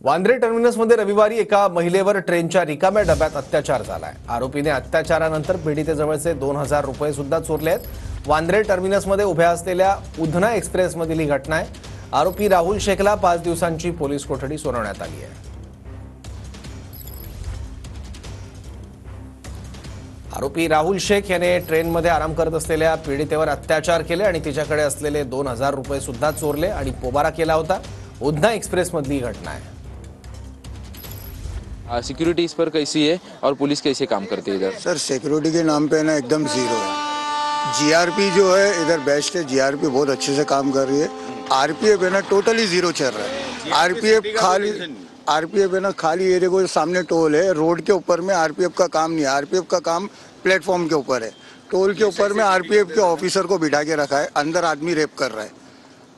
वांद्रे टर्मिनसमध्ये रविवारी एका महिलेवर ट्रेनच्या रिकाम्या डब्यात अत्याचार झालाय। आरोपीने अत्याचारानंतर पीडितेजवळचे 2000 रुपये सुद्धा चोरले आहेत। वांद्रे टर्मिनसमध्ये उभ्या असलेल्या उधना एक्सप्रेसमधील ही घटना आहे। आरोपी राहुल शेखला 5 दिवसांची पोलीस कोठडी सुनावण्यात आली आहे। आरोपी राहुल शेख याने ट्रेनमध्ये आराम करत असलेल्या पीडितेवर अत्याचार केले आणि तिच्याकडे असलेले 2000 रुपये सुद्धा चोरले आणि पोबारा केला होता। उधना एक्सप्रेसमधली घटना आहे। सिक्योरिटी इस पर कैसी है और पुलिस कैसे काम करती है इधर? सर सिक्योरिटी के नाम पे ना एकदम जीरो है। जीआरपी जो है इधर बेस्ट है। जीआरपी बहुत अच्छे से काम कर रही है। आरपीएफ है ना टोटली जीरो चल रहा है। आरपीएफ है ना खाली ये देखो सामने टोल है, रोड के ऊपर में आरपीएफ का काम नहीं है। आरपीएफ का काम प्लेटफॉर्म के ऊपर है। टोल के ऊपर में आरपीएफ के ऑफिसर को बिठा के रखा है, अंदर आदमी रेप कर रहा है।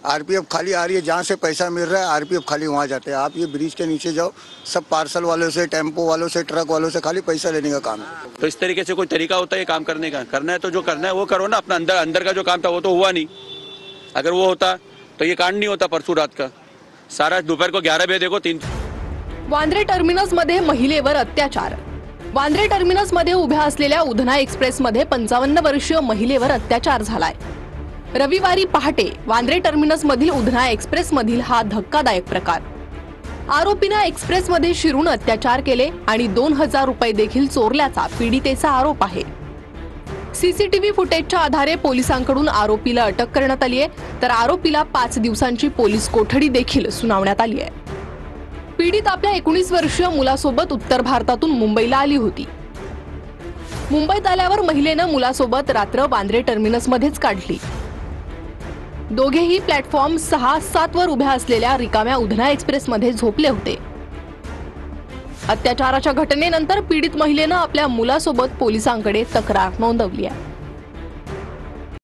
आरपीएफ खाली आ रही है, जहाँ से पैसा मिल रहा है आरपीएफ खाली वहाँ जाते हैं। आप ये ब्रिज के नीचे जाओ, सब पार्सल वालों से, टेम्पो वालों से, ट्रक वालों से खाली पैसा लेने का काम है। तो इस तरीके से कोई तरीका होता है ये काम करने का? करना है तो जो करना है वो करो ना। अपना अंदर का जो काम था वो तो हुआ नहीं। अगर वो होता तो ये कांड नहीं होता परसों रात का। सारा दोपहर को 11 बजे देखो 3। वांद्रे टर्मिनस मध्ये महिलेवर अत्याचार। वांद्रे टर्मिनस मध्ये उभ्या असलेल्या उधना एक्सप्रेस मध्ये 55 वर्षीय महिलेवर अत्याचार झालाय। रविवारी पहाटे वांद्रे टर्मिनस मधील उधना एक्सप्रेस मधील हा धक्कादायक प्रकार। आरोपीने एक्सप्रेस मध्ये शिरून अत्याचार केले आणि 2000 रुपये देखील चोरल्याचा पीडितेचा आरोप आहे। सीसीटीव्ही फुटेजच्या आधारे पोलिसांकडून आरोपीला अटक करण्यात आली आहे, तर आरोपीला 5 दिवसांची पोलीस कोठडी देखील सुनावण्यात आली आहे। पीडित आपल्या 19 वर्षीय मुलासोबत उत्तर भारतातून मुंबईला आली होती। मुंबईत आल्यावर महिलेने मुलासोबत रात्र वांद्रे टर्मिनस मध्येच काढली। दोघेही प्लॅटफॉर्म 6-7 वर उभ्या असलेल्या रिकाम्या उधना एक्सप्रेस मध्ये झोपले होते। अत्याचाराच्या घटनेनंतर पीडित महिलेने आपल्या मुलासोबत पोलिसांकडे तक्रार नोंदवली आहे।